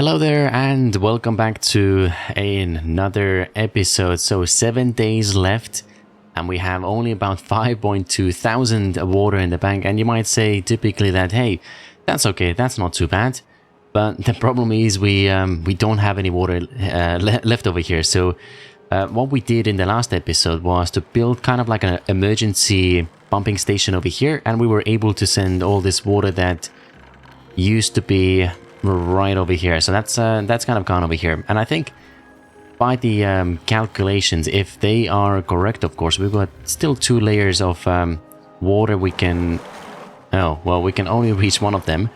Hello there and welcome back to another episode. So 7 days left and we have only about 5.2 thousand water in the bank, and you might say typically that, hey, that's okay, that's not too bad. But the problem is we don't have any water left over here. So what we did in the last episode was to build kind of like an emergency pumping station over here, and we were able to send all this water that used to be right over here. So that's kind of gone over here, and I think by the calculations, if they are correct, of course, we've got still 2 layers of water. We can we can only reach one of them.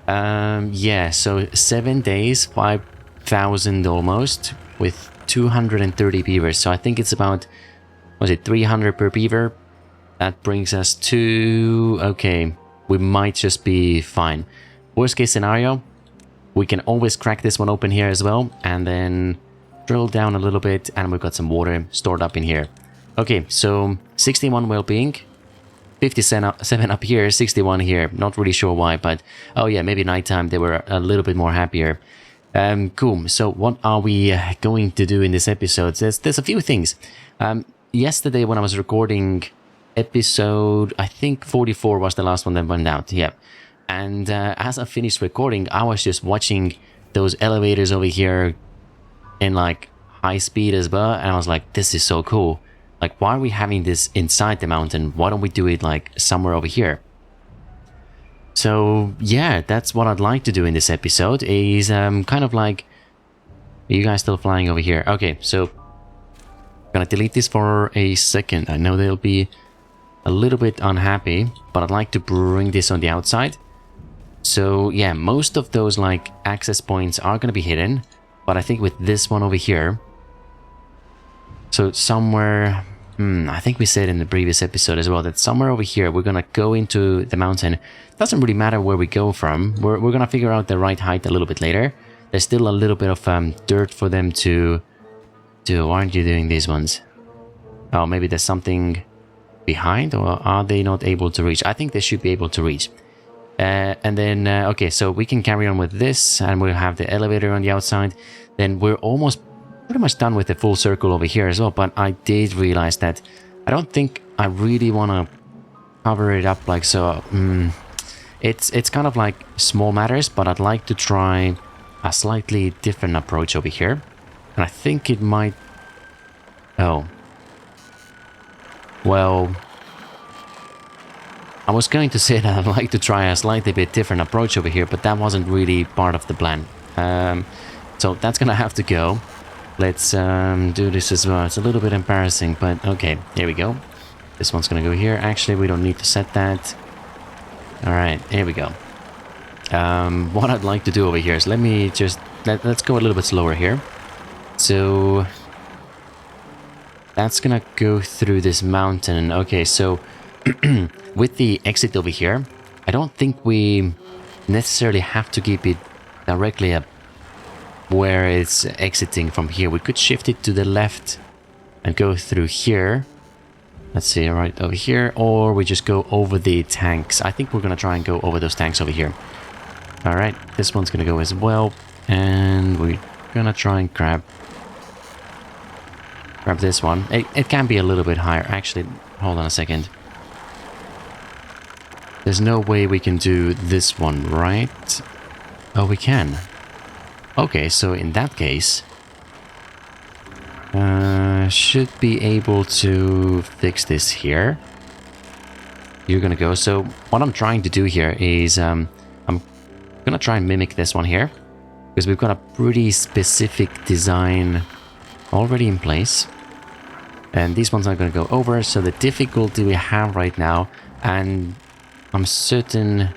Yeah, so 7 days, 5,000 almost, with 230 beavers. So I think it's about, was it 300 per beaver? That brings us to, okay, we might just be fine. Worst case scenario, we can always crack this one open here as well, and then drill down a little bit, and we've got some water stored up in here. Okay, so 61 well-being, 57 up here, 61 here. Not really sure why, but oh yeah, maybe nighttime they were a little bit more happier. Cool. So what are we going to do in this episode? There's a few things. Yesterday when I was recording episode, I think 44 was the last one that went out. Yeah. And as I finished recording, I was just watching those elevators over here in like high speed as well, and I was like, this is so cool. Like, why are we having this inside the mountain? Why don't we do it like somewhere over here? So yeah, that's what I'd like to do in this episode, is kind of like, are you guys still flying over here? Okay, so I'm gonna delete this for a second. I know they'll be a little bit unhappy, but I'd like to bring this on the outside. So yeah, most of those like access points are gonna be hidden, but I think with this one over here, so somewhere, I think we said in the previous episode as well that somewhere over here we're gonna go into the mountain. Doesn't really matter where we go from. We're gonna figure out the right height a little bit later. There's still a little bit of dirt for them to do. Why aren't you doing these ones? Oh, maybe there's something behind, or are they not able to reach? I think they should be able to reach. And then okay, so we can carry on with this, and we'll have the elevator on the outside. Then we're almost pretty much done with the full circle over here as well, but I did realize that I don't think I really want to cover it up like so. It's kind of like small matters, but I'd like to try a slightly different approach over here, and I think it might, oh well, I was going to say that I'd like to try a slightly bit different approach over here, but that wasn't really part of the plan. So that's gonna have to go. Let's do this as well. It's a little bit embarrassing, but okay, here we go. This one's gonna go here. Actually, we don't need to set that. All right, here we go. What I'd like to do over here is let me just let's go a little bit slower here. So that's gonna go through this mountain. Okay, so with the exit over here, I don't think we necessarily have to keep it directly up where it's exiting from here. We could shift it to the left and go through here. Let's see, right over here, or we just go over the tanks. I think we're gonna try and go over those tanks over here. All right, this one's gonna go as well, and we're gonna try and grab this one. It can be a little bit higher. Actually, hold on a second. There's no way we can do this one, right? Oh, we can. Okay, so in that case, should be able to fix this here. You're gonna go. So what I'm trying to do here is I'm gonna try and mimic this one here, because we've got a pretty specific design already in place, and these ones are gonna go over. So the difficulty we have right now, and I'm certain,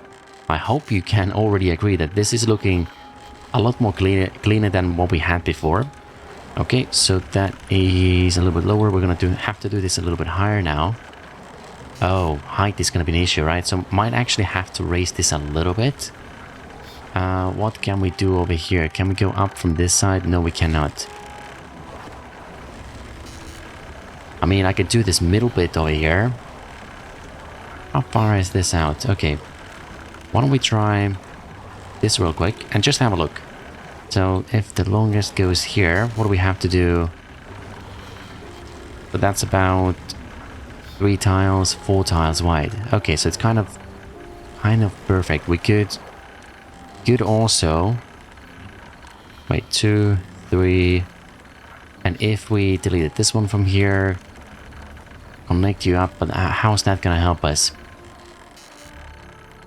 I hope you can already agree that this is looking a lot more cleaner than what we had before. Okay, so that is a little bit lower. We're gonna have to do this a little bit higher now. Oh, height is gonna be an issue, right? So might actually have to raise this a little bit. What can we do over here? Can we go up from this side? No, we cannot. I mean, I could do this middle bit over here. How far is this out? Okay. Why don't we try this real quick and just have a look. So if the longest goes here, what do we have to do? So that's about 3 tiles, 4 tiles wide. Okay, so it's kind of perfect. We could also wait 2, 3, and if we deleted this one from here, connect you up, but how's that gonna help us?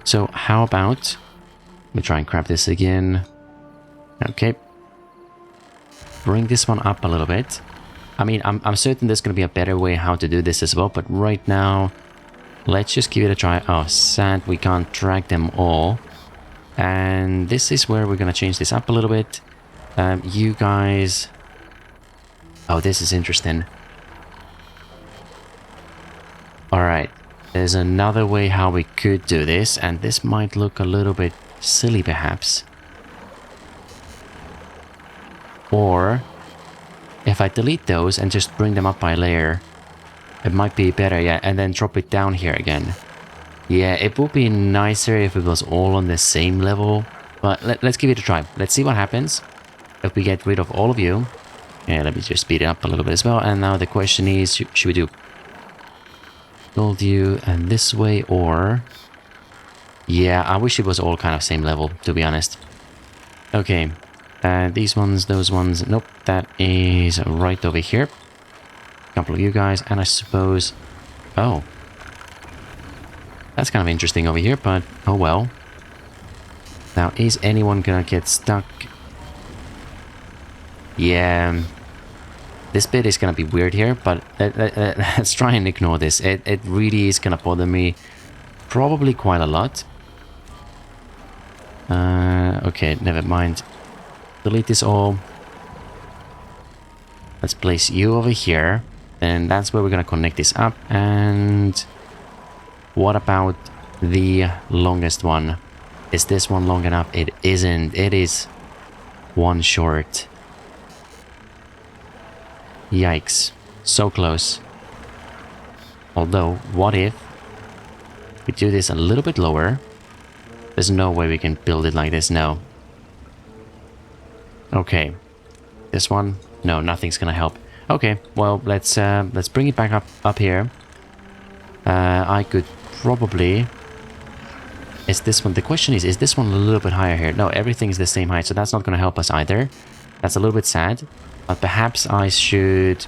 So how about we try and grab this again? Okay, bring this one up a little bit. I mean, I'm certain there's gonna be a better way how to do this as well, but right now let's just give it a try. Oh, sad we can't drag them all. And this is where we're gonna change this up a little bit. You guys... Oh, this is interesting. Alright, there's another way how we could do this, and this might look a little bit silly perhaps. Or if I delete those and just bring them up by layer, it might be better, yeah, and then drop it down here again. Yeah, it would be nicer if it was all on the same level, but let's give it a try. Let's see what happens if we get rid of all of you. Yeah, let me just speed it up a little bit as well. And now the question is, should we do build you and this way, or... Yeah, I wish it was all kind of same level, to be honest. Okay, these ones, those ones, nope, that is right over here. A couple of you guys, and I suppose... Oh. That's kind of interesting over here, but oh well. Now, is anyone gonna get stuck? Yeah, this bit is gonna be weird here, but let's try and ignore this. It really is gonna bother me probably quite a lot. Okay, never mind. Delete this all. Let's place you over here. And that's where we're gonna connect this up. And what about the longest one? Is this one long enough? It isn't. It is one short. Yikes. So close. Although, what if we do this a little bit lower? There's no way we can build it like this, no. Okay. This one? No, nothing's gonna help. Okay, well, let's bring it back up here. I could probably... Is this one... The question is this one a little bit higher here? No, everything's the same height, so that's not gonna help us either. That's a little bit sad. But perhaps I should...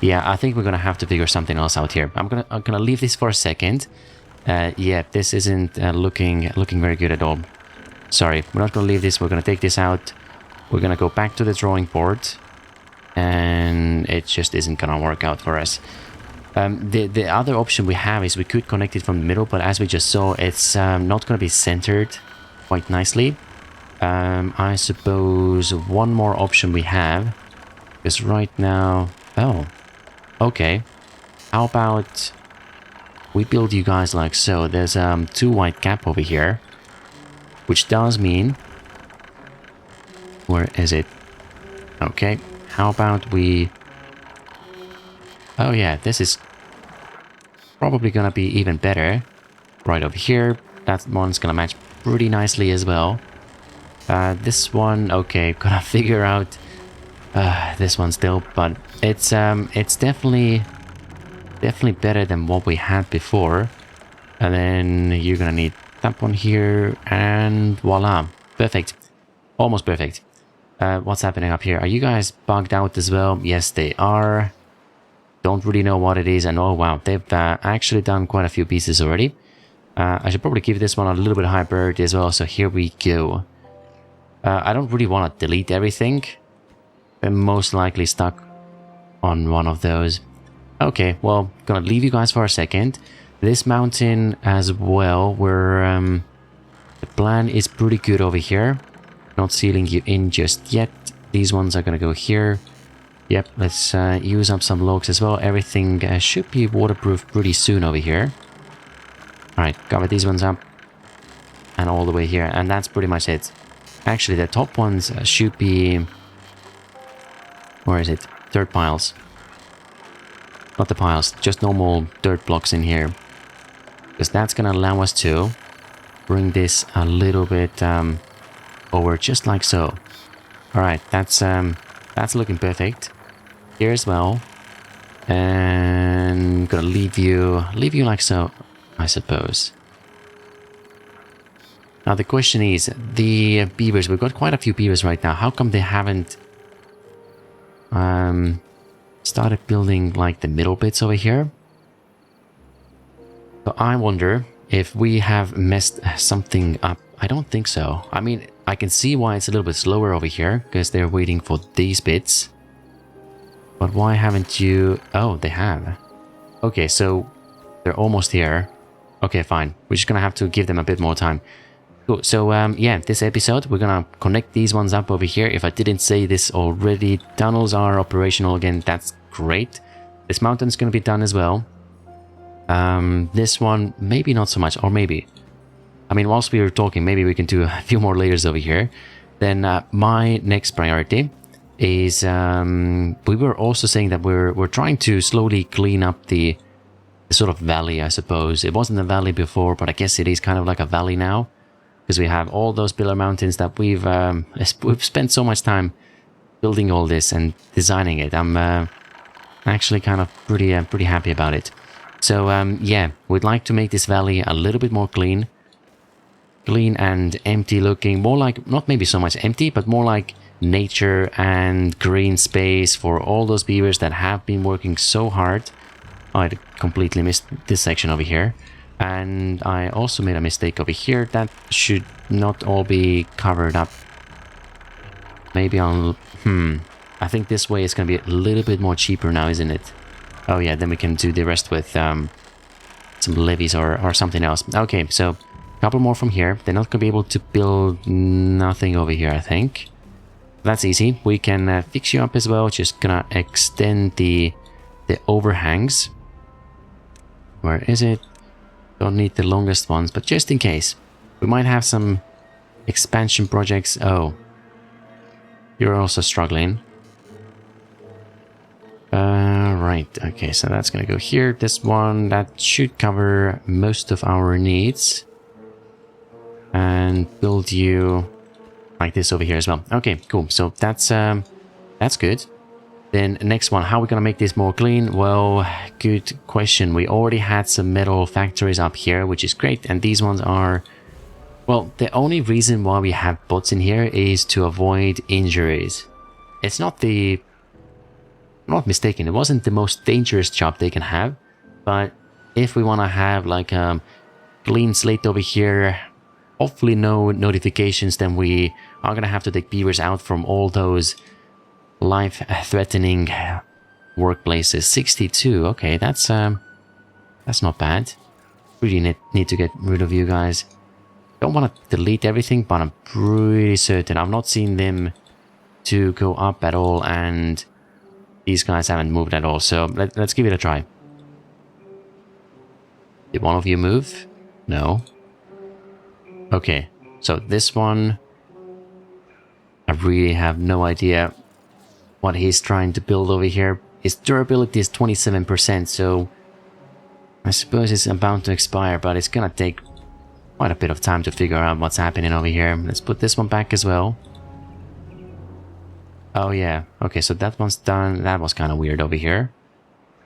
Yeah, I think we're gonna have to figure something else out here. I'm gonna leave this for a second. Yeah, this isn't looking very good at all. Sorry, we're not gonna leave this. We're gonna take this out. We're gonna go back to the drawing board, and it just isn't gonna work out for us. The other option we have is we could connect it from the middle, but as we just saw, it's not gonna be centered quite nicely. I suppose one more option we have is right now... Oh, okay. How about we build you guys like so? There's 2 white gap over here, which does mean... Where is it? Okay, how about we... Oh yeah, this is probably gonna be even better. Right over here, that one's gonna match pretty nicely as well. This one, okay, gotta figure out this one still, but it's definitely better than what we had before. And then you're gonna need that one here, and voila, perfect, almost perfect. What's happening up here? Are you guys bugged out as well? Yes, they are. Don't really know what it is, and oh wow, they've actually done quite a few pieces already. I should probably give this one a little bit higher priority as well, so here we go. I don't really want to delete everything. I'm most likely stuck on one of those. Okay, well, gonna leave you guys for a second. This mountain as well, where the plan is pretty good over here. Not sealing you in just yet. These ones are gonna go here. Yep, let's use up some logs as well. Everything should be waterproof pretty soon over here. Alright, cover these ones up. And all the way here, and that's pretty much it. Actually, the top ones should be... Where is it? Dirt piles. Not the piles, just normal dirt blocks in here. Because that's gonna allow us to bring this a little bit over, just like so. Alright, that's looking perfect. Here as well. And gonna leave you like so, I suppose. Now the question is, the beavers, we've got quite a few beavers right now. How come they haven't started building like the middle bits over here? So I wonder if we have messed something up. I don't think so. I mean, I can see why it's a little bit slower over here, because they're waiting for these bits. But why haven't you... Oh, they have. Okay, so they're almost here. Okay, fine. We're just gonna have to give them a bit more time. Cool. So, yeah, this episode, we're gonna connect these ones up over here. If I didn't say this already, tunnels are operational again. That's great. This mountain's gonna be done as well. This one, maybe not so much, or maybe. I mean, whilst we were talking, maybe we can do a few more layers over here. Then my next priority is, we were also saying that we're trying to slowly clean up the sort of valley, I suppose. It wasn't a valley before, but I guess it is kind of like a valley now. Because we have all those pillar mountains that we've spent so much time building all this and designing it. I'm actually kind of pretty happy about it. So yeah, we'd like to make this valley a little bit more clean and empty looking, more like, not maybe so much empty, but more like nature and green space for all those beavers that have been working so hard. Oh, I completely missed this section over here. And I also made a mistake over here. That should not all be covered up. Maybe on... I think this way is going to be a little bit more cheaper now, isn't it? Oh yeah, then we can do the rest with some levees or something else. Okay, so a couple more from here. They're not going to be able to build nothing over here, I think. That's easy. We can fix you up as well. Just gonna extend the overhangs. Where is it? Don't need the longest ones, but just in case. We might have some expansion projects. Oh. You're also struggling. Right. Okay, so that's gonna go here. This one, that should cover most of our needs. And build you like this over here as well. Okay, cool. So that's good. Then next one, how are we gonna make this more clean? Well, good question. We already had some metal factories up here, which is great. And these ones are, well, the only reason why we have bots in here is to avoid injuries. It's not the, I'm not mistaken, it wasn't the most dangerous job they can have. But if we want to have like a clean slate over here, hopefully no notifications, then we are gonna have to take beavers out from all those life-threatening workplaces. 62, okay, that's not bad. Really need to get rid of you guys. Don't want to delete everything, but I'm pretty certain I've not seen them to go up at all, and these guys haven't moved at all, so let's give it a try. Did one of you move? No. Okay, so this one, I really have no idea what he's trying to build over here. His durability is 27%, so I suppose it's about to expire, but it's gonna take quite a bit of time to figure out what's happening over here. Let's put this one back as well. Oh yeah, okay, so that one's done. That was kind of weird over here.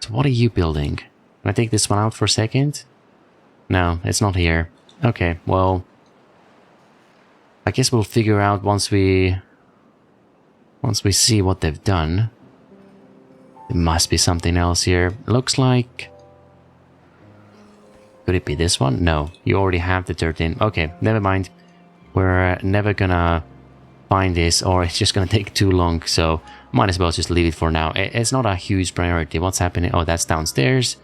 So what are you building? Can I take this one out for a second? No, it's not here. Okay, well, I guess we'll figure out once we see what they've done. There must be something else here. Looks like... Could it be this one? No, you already have the 13. Okay, never mind. We're never gonna find this, or it's just gonna take too long, so might as well just leave it for now. It's not a huge priority. What's happening? Oh, that's downstairs.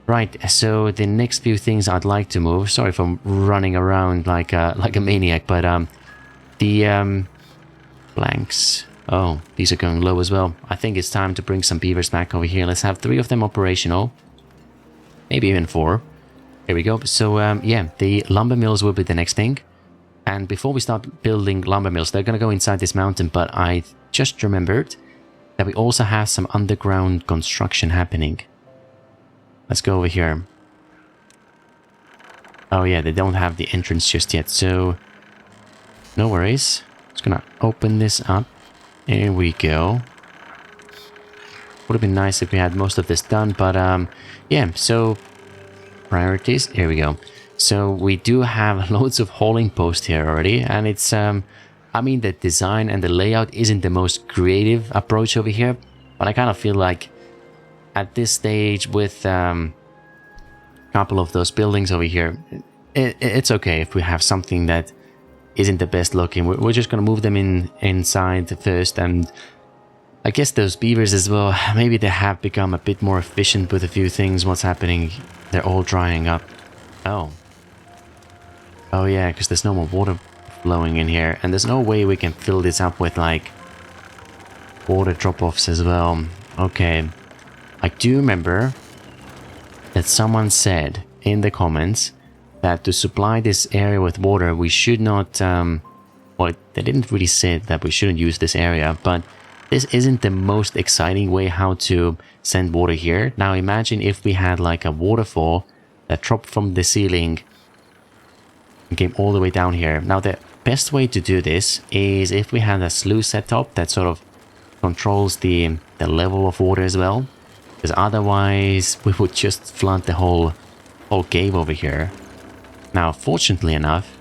Right, so the next few things I'd like to move. Sorry for running around like a maniac, but the blanks... Oh, these are going low as well. I think it's time to bring some beavers back over here. Let's have 3 of them operational. Maybe even 4. Here we go. So, yeah, the lumber mills will be the next thing. And before we start building lumber mills, they're going to go inside this mountain. But I just remembered that we also have some underground construction happening. Let's go over here. Oh, yeah, they don't have the entrance just yet. So, no worries. Just going to open this up. Here we go. Would have been nice if we had most of this done, but yeah, so priorities, here we go. So we do have loads of hauling posts here already, and it's I mean, the design and the layout isn't the most creative approach over here, but I kind of feel like at this stage with a couple of those buildings over here, it's okay if we have something that isn't the best looking. We're just gonna move them inside first, and I guess those beavers as well, maybe they have become a bit more efficient with a few things. What's happening? They're all drying up. Oh yeah, because there's no more water flowing in here, and there's no way we can fill this up with like water drop-offs as well. Okay, I do remember that someone said in the comments that to supply this area with water we should not well, they didn't really say that we shouldn't use this area, but this isn't the most exciting way how to send water here. Now imagine if we had like a waterfall that dropped from the ceiling and came all the way down here. Now the best way to do this is if we had a sluice set up that sort of controls the level of water as well, because otherwise we would just flood the whole cave over here. Now fortunately enough,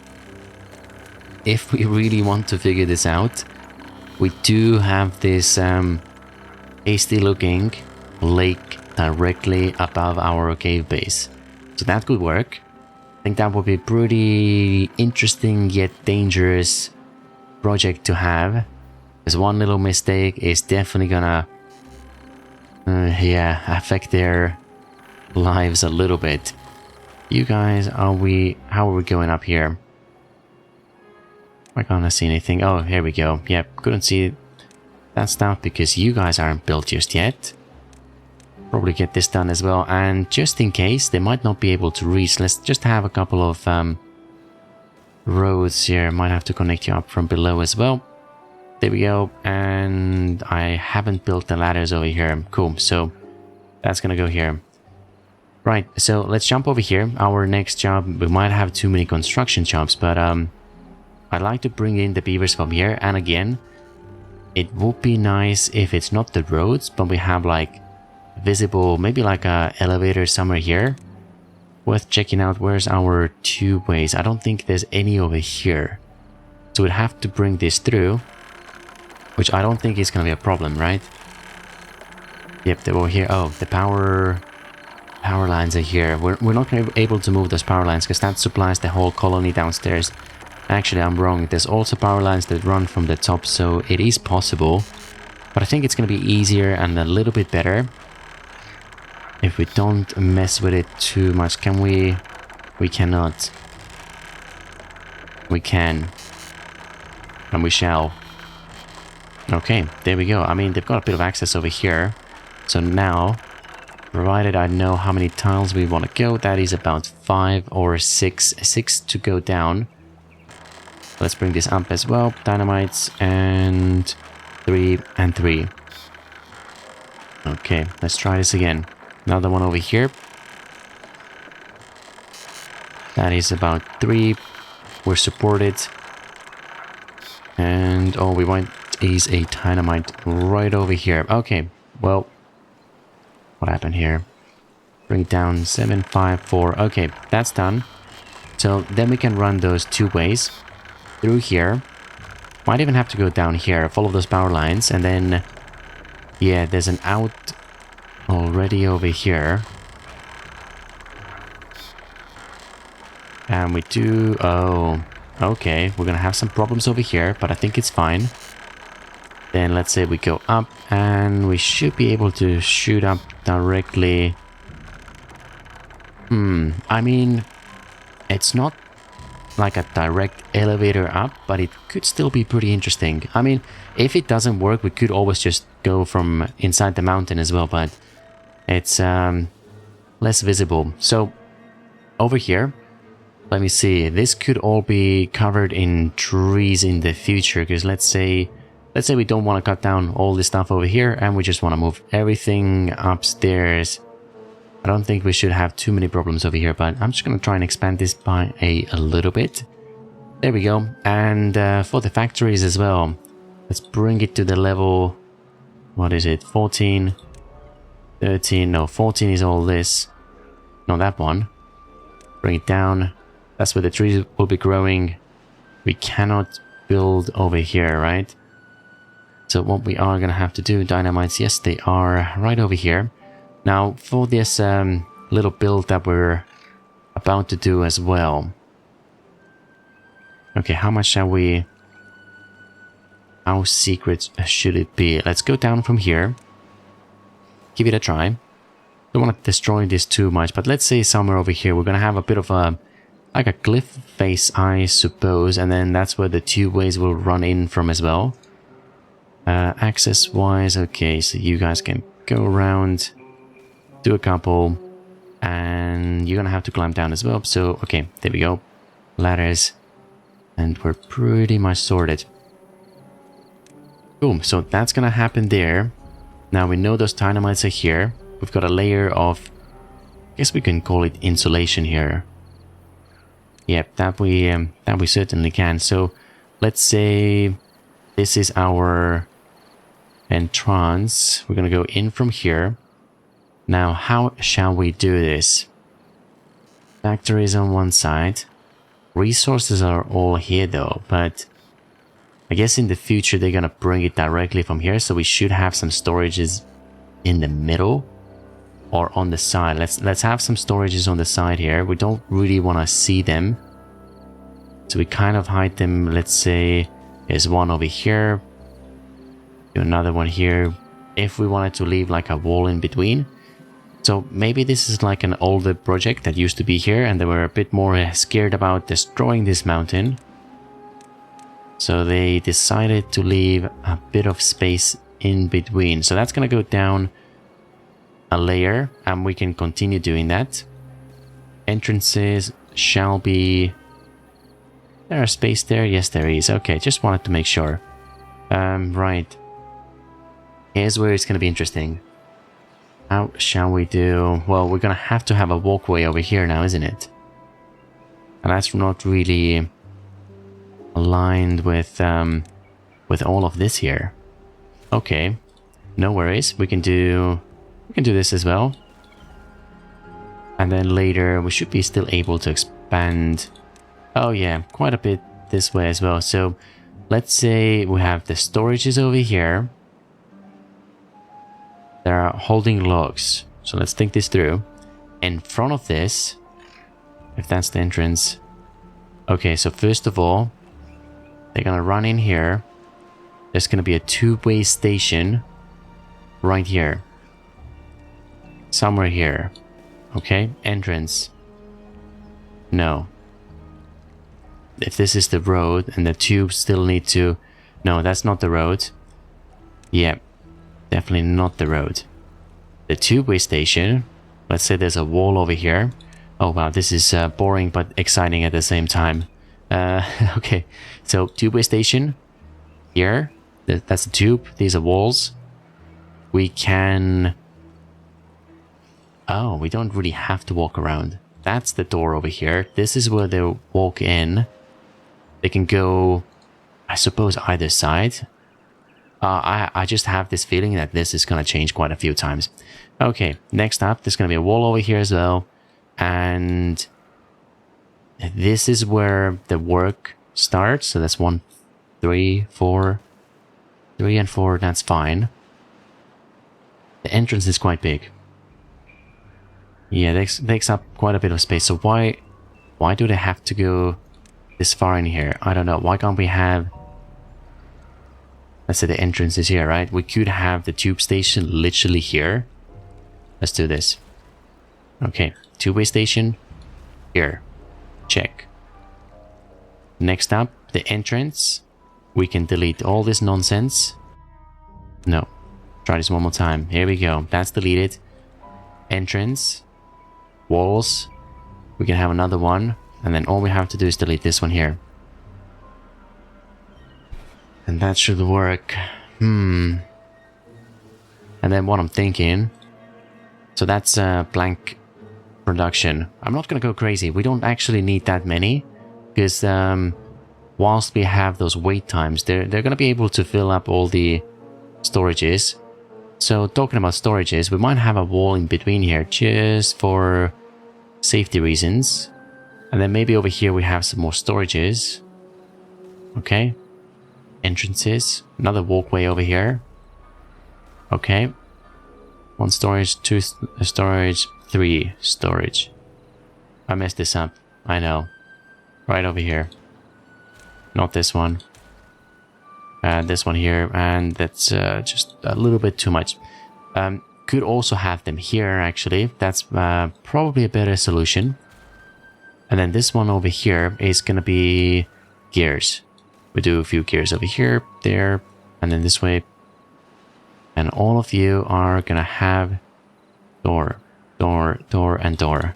if we really want to figure this out, we do have this hasty looking lake directly above our cave base, so that could work. I think that would be a pretty interesting yet dangerous project to have, because one little mistake is definitely gonna yeah, affect their lives a little bit. You guys, how are we going up here? I can't see anything. Oh, here we go. Yep, couldn't see that stuff because you guys aren't built just yet. Probably get this done as well, and just in case they might not be able to reach, let's just have a couple of roads here. Might have to connect you up from below as well. There we go, and I haven't built the ladders over here. Cool, so that's gonna go here. Right, so let's jump over here. Our next job, we might have too many construction jobs, but I'd like to bring in the beavers from here. And again, it would be nice if it's not the roads, but we have like visible, maybe like a elevator somewhere here. Worth checking out. Where's our tubeways? I don't think there's any over here, so we'd have to bring this through, which I don't think is gonna be a problem, right? Yep, they're over here. Oh, the power lines are here. We're not gonna be able to move those power lines because that supplies the whole colony downstairs. Actually, I'm wrong. There's also power lines that run from the top, so it is possible. But I think it's going to be easier and a little bit better if we don't mess with it too much. Can we? We cannot. We can. And we shall. Okay, there we go. I mean, they've got a bit of access over here. So now, provided I know how many tiles we want to go, that is about 5 or 6. 6 to go down. Let's bring this up as well. Dynamites and 3 and 3. Okay, let's try this again. Another one over here. That is about 3. We're supported. And all we want is a dynamite right over here. Okay, well, what happened here? Bring it down 7, 5, 4. Okay, that's done. So then we can run those two ways through here. Might even have to go down here, follow those power lines, and then yeah, there's an out already over here. And we do, oh, okay, we're gonna have some problems over here, but I think it's fine. Then let's say we go up, and we should be able to shoot up directly. I mean, it's not like a direct elevator up, but it could still be pretty interesting. I mean, if it doesn't work, we could always just go from inside the mountain as well, but it's less visible. So over here, let me see, this could all be covered in trees in the future, because let's say we don't want to cut down all this stuff over here and we just want to move everything upstairs. I don't think we should have too many problems over here, but I'm just going to try and expand this by a little bit. There we go. And for the factories as well, Let's bring it to the level, what is it, 14, 13, no, 14 is all this. No, that one. Bring it down. That's where the trees will be growing. We cannot build over here, right? So what we are going to have to do, dynamites, yes, they are right over here. Now, for this little build that we're about to do as well. Okay, how much shall we... How secret should it be? Let's go down from here. Give it a try. Don't want to destroy this too much, but let's say somewhere over here we're going to have a bit of a... like a cliff face, I suppose, and then that's where the tubeways will run in from as well. Access-wise, okay, so you guys can go around, do a couple, and you're going to have to climb down as well. So, okay, there we go. Ladders, and we're pretty much sorted. Boom, so that's going to happen there. Now we know those dynamites are here. We've got a layer of, I guess we can call it insulation here. Yep, that we certainly can. So let's say this is our entrance. We're gonna go in from here. Now, how shall we do this? Factory is on one side. Resources are all here though, but I guess in the future they're gonna bring it directly from here. So we should have some storages in the middle or on the side. Let's have some storages on the side here. We don't really want to see them, so we kind of hide them. Let's say there's one over here, another one here, if we wanted to leave like a wall in between. So maybe this is like an older project that used to be here and they were a bit more scared about destroying this mountain, so they decided to leave a bit of space in between. So that's gonna go down a layer and we can continue doing that. Entrances shall be... There a space there? Yes, there is. Okay, just wanted to make sure. Right. Here's where it's gonna be interesting. How shall we do... Well, we're gonna have to have a walkway over here now, isn't it? And that's not really aligned with all of this here. Okay, no worries. We can do this as well. And then later we should be still able to expand. Oh yeah, quite a bit this way as well. So let's say we have the storages over here. They're holding logs. So let's think this through. In front of this, if that's the entrance. Okay, so first of all, they're gonna run in here. There's gonna be a two-way station right here. Somewhere here. Okay, entrance. No. If this is the road and the tubes still need to... No, that's not the road. Yep, definitely not the road. The two-way station. Let's say there's a wall over here. Oh wow, this is boring but exciting at the same time. Okay, so two-way station. Here. That's the tube. These are walls. We can... Oh, we don't really have to walk around. That's the door over here. This is where they walk in. They can go, I suppose, either side. I just have this feeling that this is going to change quite a few times. Okay, next up, there's going to be a wall over here as well. And this is where the work starts. So that's 1, 3, 4. 3 and 4, that's fine. The entrance is quite big. Yeah, it takes up quite a bit of space. So why do they have to go this far in here? I don't know. Why can't we have... Let's say the entrance is here, right? We could have the tube station literally here. Let's do this. Okay, two-way station. Here. Check. Next up, the entrance. We can delete all this nonsense. No. Try this one more time. Here we go. That's deleted. Entrance. Walls. We can have another one. And then all we have to do is delete this one here. And that should work. And then what I'm thinking... So that's blank production. I'm not gonna go crazy. We don't actually need that many. Because whilst we have those wait times, they're going to be able to fill up all the storages. So talking about storages, we might have a wall in between here just for safety reasons. And then maybe over here we have some more storages. Okay. Entrances. Another walkway over here. Okay. 1 storage, 2 storage, 3 storage. I messed this up. I know. Right over here. Not this one. This one here. And that's just a little bit too much. Could also have them here, actually. That's probably a better solution. And then this one over here is going to be gears. We do a few gears over here, there, and then this way. And all of you are going to have door, door, door, and door.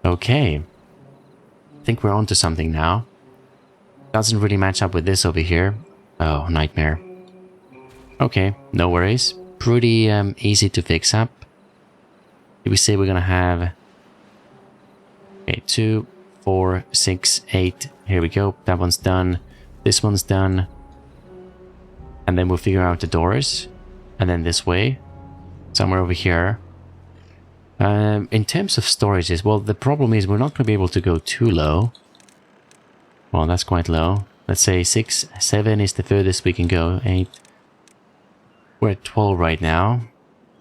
Okay. I think we're onto something now. Doesn't really match up with this over here. Oh, nightmare. Okay, no worries. Pretty easy to fix up. Did we say we're going to have... Okay, 2, 4, 6, 8. Here we go. That one's done. This one's done. And then we'll figure out the doors. And then this way. Somewhere over here. In terms of storages, well, the problem is we're not going to be able to go too low. Well, that's quite low. Let's say 6, 7 is the furthest we can go. 8. We're at 12 right now.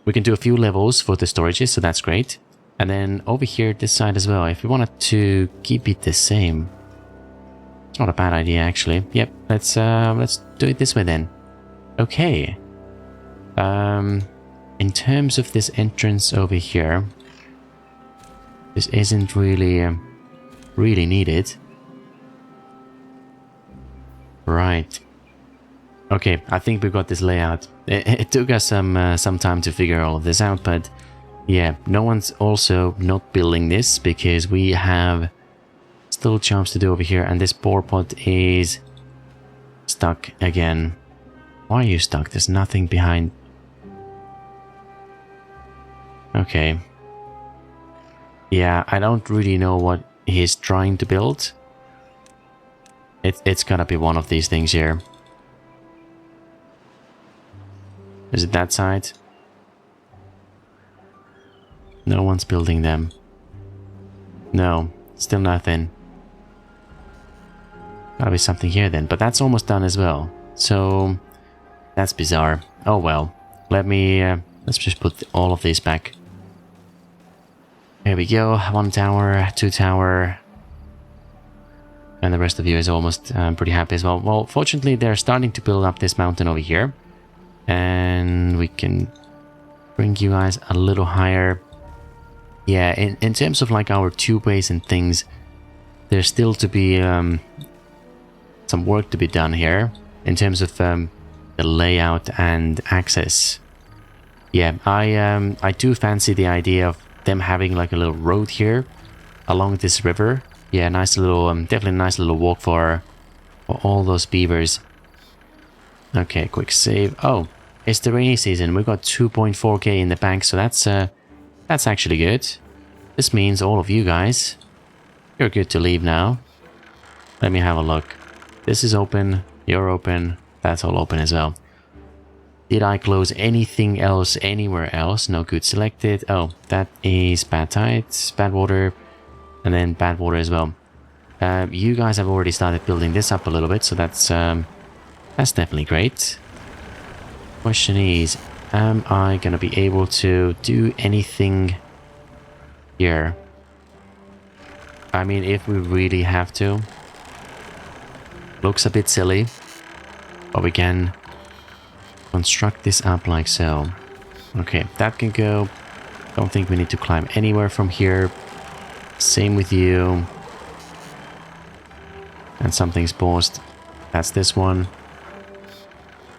We can do a few levels for the storages, so that's great. And then over here, this side as well. If we wanted to keep it the same, it's not a bad idea actually. Yep, let's do it this way then. Okay. In terms of this entrance over here, this isn't really needed. Right. Okay, I think we've got this layout. It took us some time to figure all of this out, but yeah, no one's also not building this because we have still jobs to do over here, and this bore pot is stuck again. Why are you stuck? There's nothing behind. Okay. Yeah, I don't really know what he's trying to build. It's gotta be one of these things here. Is it that side? No one's building them. No, still nothing. Gotta be something here then, but that's almost done as well. So that's bizarre. Oh well. Let's just put all of these back. Here we go. 1 tower, 2 tower. And the rest of you is almost pretty happy as well. Well, fortunately, they're starting to build up this mountain over here. And we can bring you guys a little higher. Yeah, in terms of like our tubeways and things, there's still to be some work to be done here. In terms of the layout and access. Yeah, I do fancy the idea of them having like a little road here along this river. Yeah, nice little, definitely a nice little walk for all those beavers. Okay, quick save. Oh, it's the rainy season. We've got 2.4k in the bank, so that's actually good. This means all of you guys, you're good to leave now. Let me have a look. This is open. You're open. That's all open as well. Did I close anything else anywhere else? No, good, selected. Oh, that is bad tides, bad water, and then bad water as well. You guys have already started building this up a little bit, so that's definitely great. Question is, am I gonna be able to do anything here? I mean, if we really have to. Looks a bit silly, but we can construct this up like so. Okay, that can go. Don't think we need to climb anywhere from here. Same with you. And something's paused. That's this one.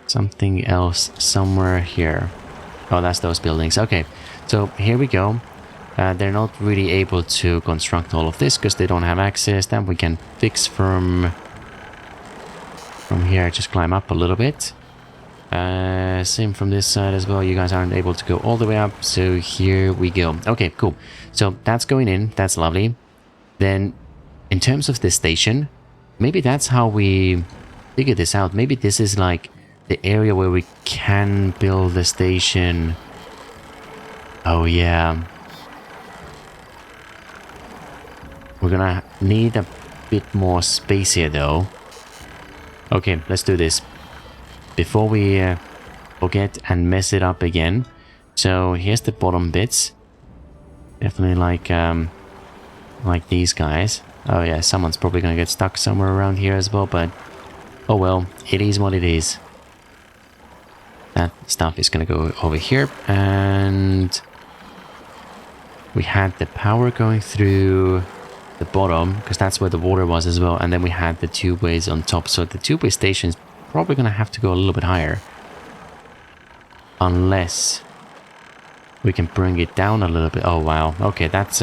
Something else somewhere here. Oh, that's those buildings. Okay, so here we go. They're not really able to construct all of this because they don't have access. Then we can fix from here. Just climb up a little bit. Same from this side as well. You guys aren't able to go all the way up, so here we go. Okay, cool. So that's going in. That's lovely. Then in terms of this station, Maybe that's how we figure this out. Maybe this is like the area where we can build the station. Oh yeah. We're gonna need a bit more space here though. Okay, let's do this. Before we forget and mess it up again. So here's the bottom bits. Definitely like these guys. Oh yeah, someone's probably gonna get stuck somewhere around here as well, but oh well, it is what it is. That stuff is gonna go over here, and we had the power going through the bottom, because that's where the water was as well, and then we had the tubeways on top, so the tubeway station is probably gonna have to go a little bit higher. Unless we can bring it down a little bit. Oh wow, okay, that's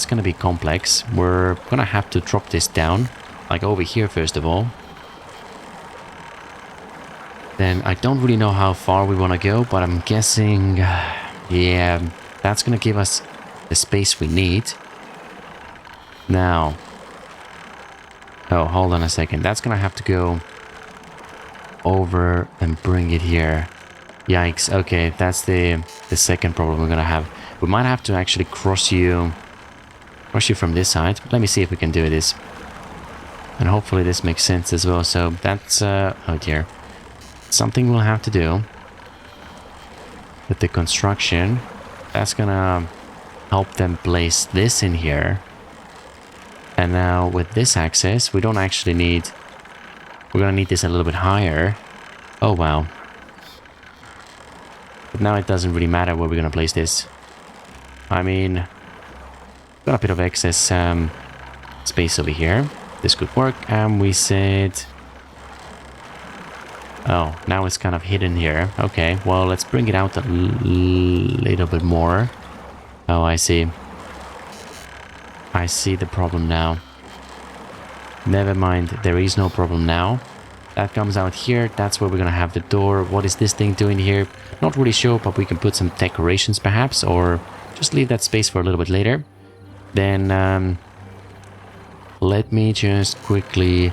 gonna be complex. We're gonna have to drop this down, like over here first of all. Then I don't really know how far we want to go, but I'm guessing, yeah, that's gonna give us the space we need. Now, oh, hold on a second. That's gonna have to go over and bring it here. Yikes. Okay, that's the second problem we're gonna have. We might have to actually cross you from this side. Let me see if we can do this. And hopefully this makes sense as well. So that's, oh dear. Something we'll have to do with the construction. That's gonna help them place this in here. And now with this access, we don't actually need... We're gonna need this a little bit higher. Oh wow. But now it doesn't really matter where we're gonna place this. I mean... Got a bit of excess space over here. This could work. And we said... Oh, now it's kind of hidden here. Okay, well, let's bring it out a little bit more. Oh, I see. I see the problem now. Never mind, there is no problem now. That comes out here. That's where we're gonna have the door. What is this thing doing here? Not really sure, but we can put some decorations perhaps, or just leave that space for a little bit later. Then, let me just quickly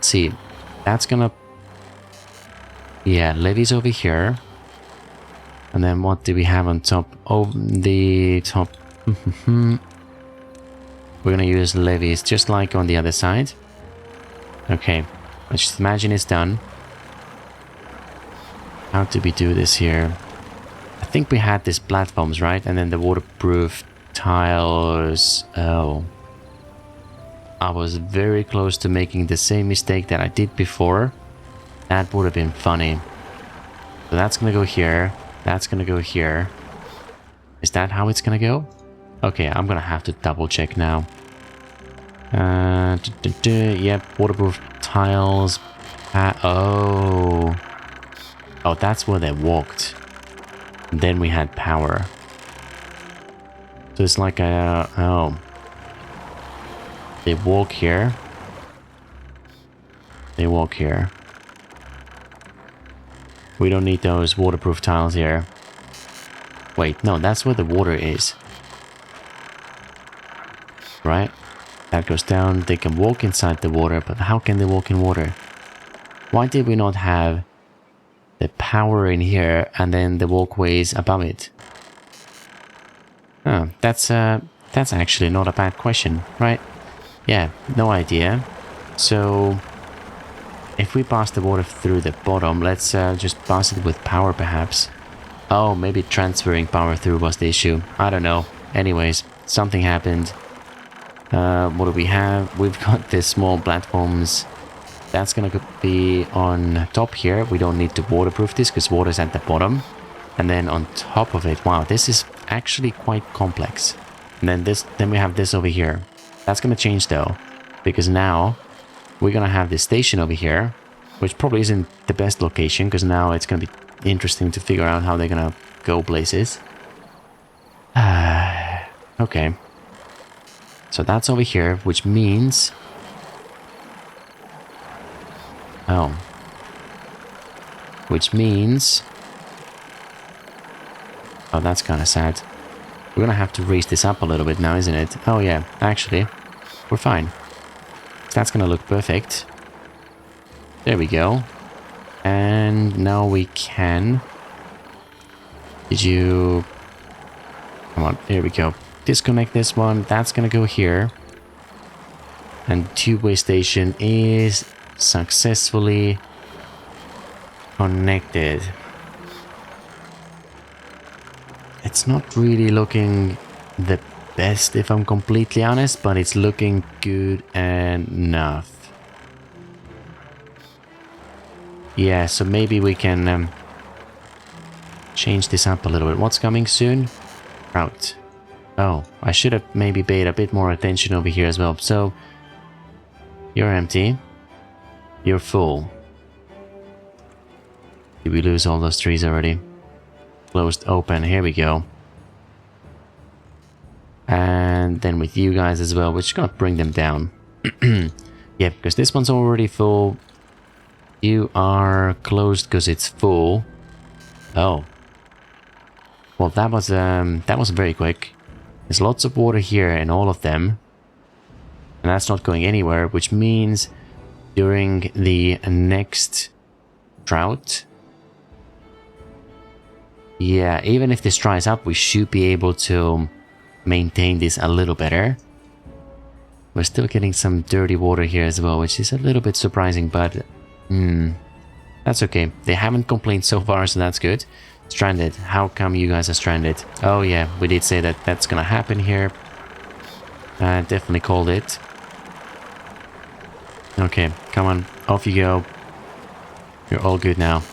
see. That's gonna... Yeah, levees over here. And then what do we have on top? Oh, the top. We're gonna use levees just like on the other side. Okay, let's just imagine it's done. How do we do this here? I think we had these platforms, right? And then the waterproof tiles. Oh. I was very close to making the same mistake that I did before. That would have been funny. So that's gonna go here. That's gonna go here. Is that how it's gonna go? Okay, I'm gonna have to double check now. Yep, waterproof tiles. Oh. Oh, that's where they walked. And then we had power. So it's like a... Oh. They walk here. They walk here. We don't need those waterproof tiles here. Wait, no, that's where the water is. Right? That goes down. They can walk inside the water, but how can they walk in water? Why did we not have the power in here and then the walkways above it? Oh, that's actually not a bad question, right? Yeah, no idea. So... if we pass the water through the bottom, let's just pass it with power perhaps. Oh, maybe transferring power through was the issue. I don't know. Anyways, something happened. What do we have? We've got these small platforms. That's gonna be on top here. We don't need to waterproof this because water's at the bottom. And then on top of it, wow, this is actually quite complex. And then we have this over here. That's gonna change though, because now we're gonna have this station over here, which probably isn't the best location, because now it's gonna be interesting to figure out how they're gonna go places. Okay. So that's over here, which means... Oh. Which means... Oh, that's kind of sad. We're gonna have to raise this up a little bit now, isn't it? Oh yeah, actually, we're fine. That's gonna look perfect. There we go. And now we can... Did you... Come on, there we go. Disconnect this one. That's gonna go here. And tubeway station is successfully connected. It's not really looking the best, if I'm completely honest, but it's looking good enough. Yeah, so maybe we can change this up a little bit. What's coming soon? Route. Oh, I should have maybe paid a bit more attention over here as well. So, you're empty. You're full. Did we lose all those trees already? Closed, open. Here we go. And then with you guys as well, we're just gonna bring them down. Yeah, because this one's already full. You are closed because it's full. Oh. Well, that was very quick. There's lots of water here in all of them. And that's not going anywhere, which means during the next drought... Yeah, even if this dries up, we should be able to maintain this a little better. We're still getting some dirty water here as well, which is a little bit surprising, but... that's okay. They haven't complained so far, so that's good. Stranded. How come you guys are stranded? Oh yeah, we did say that that's gonna happen here. Definitely called it. Okay, come on. Off you go. You're all good now.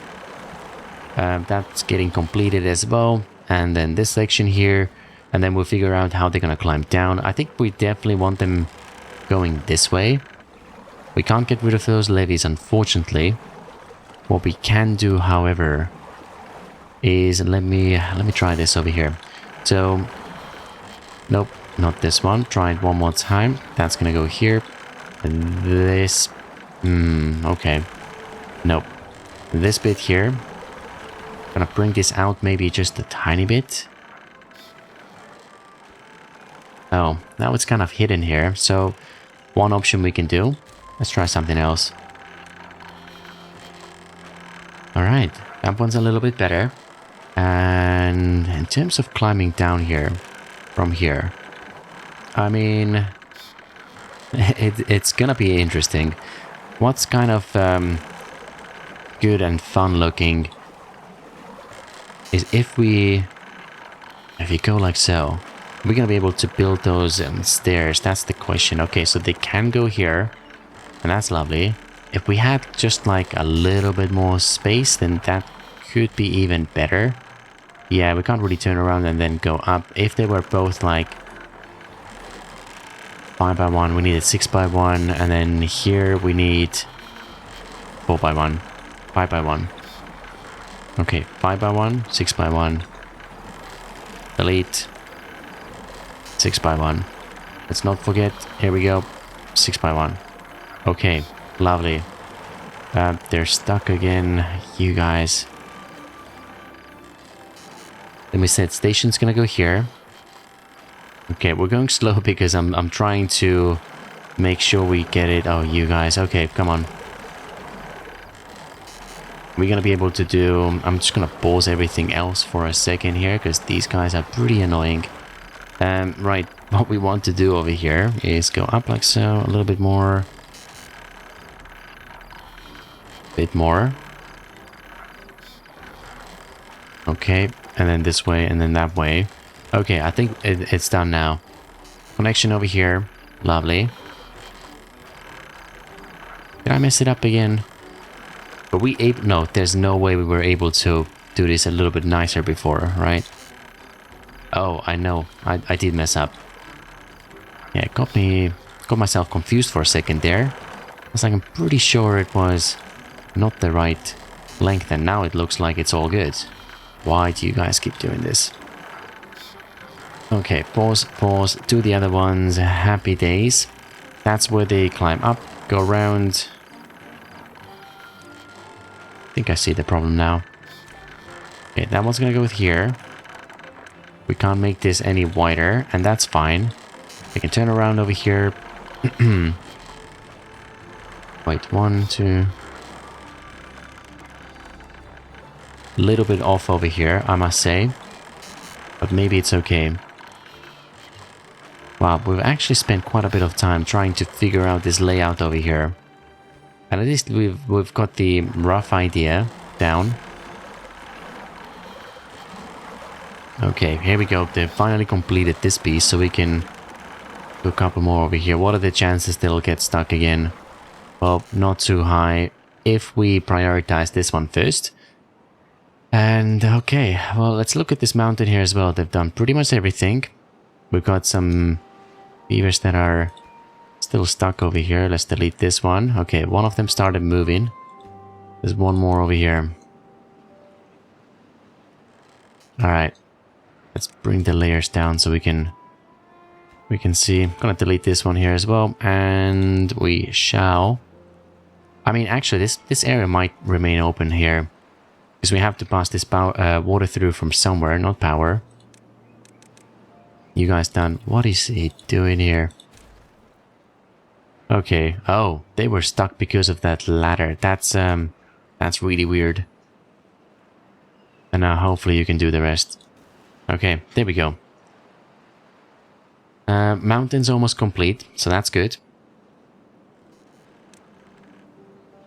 That's getting completed as well. And then this section here. And then we'll figure out how they're gonna climb down. I think we definitely want them going this way. We can't get rid of those levees, unfortunately. What we can do, however, is let me try this over here. So, nope, not this one. Try it one more time. That's gonna go here. And this, okay. Nope. This bit here. Gonna bring this out maybe just a tiny bit. Oh, now it's kind of hidden here. So, one option we can do. Let's try something else. Alright, that one's a little bit better. And in terms of climbing down here, from here, I mean, it's gonna be interesting. What's kind of good and fun looking is if you go like so, we're gonna be able to build those stairs. That's the question. Okay, so they can go here, and that's lovely. If we had just like a little bit more space, then that could be even better. Yeah, we can't really turn around and then go up. If they were both like 5x1, we needed 6x1, and then here we need 4x1, 5x1. Okay, 5x1, 6x1. Delete. 6x1. Let's not forget. Here we go. 6x1. Okay, lovely. They're stuck again, you guys. Then we said station's gonna go here. Okay, we're going slow because I'm trying to make sure we get it. Oh, you guys. Okay, come on. We're gonna be able to do... I'm just gonna pause everything else for a second here because these guys are pretty annoying. Right, what we want to do over here is go up like so, a little bit more. Bit more. Okay, and then this way, and then that way. Okay, I think it's done now. Connection over here. Lovely. Did I mess it up again? But no, there's no way we were able to do this a little bit nicer before, right? Oh, I know. I did mess up. Yeah, got myself confused for a second there. I was like, I'm pretty sure it was not the right length, and now it looks like it's all good. Why do you guys keep doing this? Okay, pause, do the other ones. Happy days. That's where they climb up, go around. I think I see the problem now. Okay, that one's gonna go with here. We can't make this any wider, and that's fine. We can turn around over here. Wait, 1, 2. A little bit off over here, I must say. But maybe it's okay. Wow, we've actually spent quite a bit of time trying to figure out this layout over here. And at least we've got the rough idea down. Okay, here we go. They've finally completed this piece, so we can do a couple more over here. What are the chances they'll get stuck again? Well, not too high if we prioritize this one first. And okay, well, let's look at this mountain here as well. They've done pretty much everything. We've got some beavers that are still stuck over here. Let's delete this one. Okay, one of them started moving. There's one more over here. Alright. Let's bring the layers down so we can see. I'm gonna delete this one here as well. And we shall... I mean, actually, this area might remain open here. Because we have to pass this water through from somewhere, not power. You guys done? What is he doing here? Okay. Oh, they were stuck because of that ladder. That's really weird. And now hopefully you can do the rest. Okay, there we go. Mountain's almost complete, so that's good.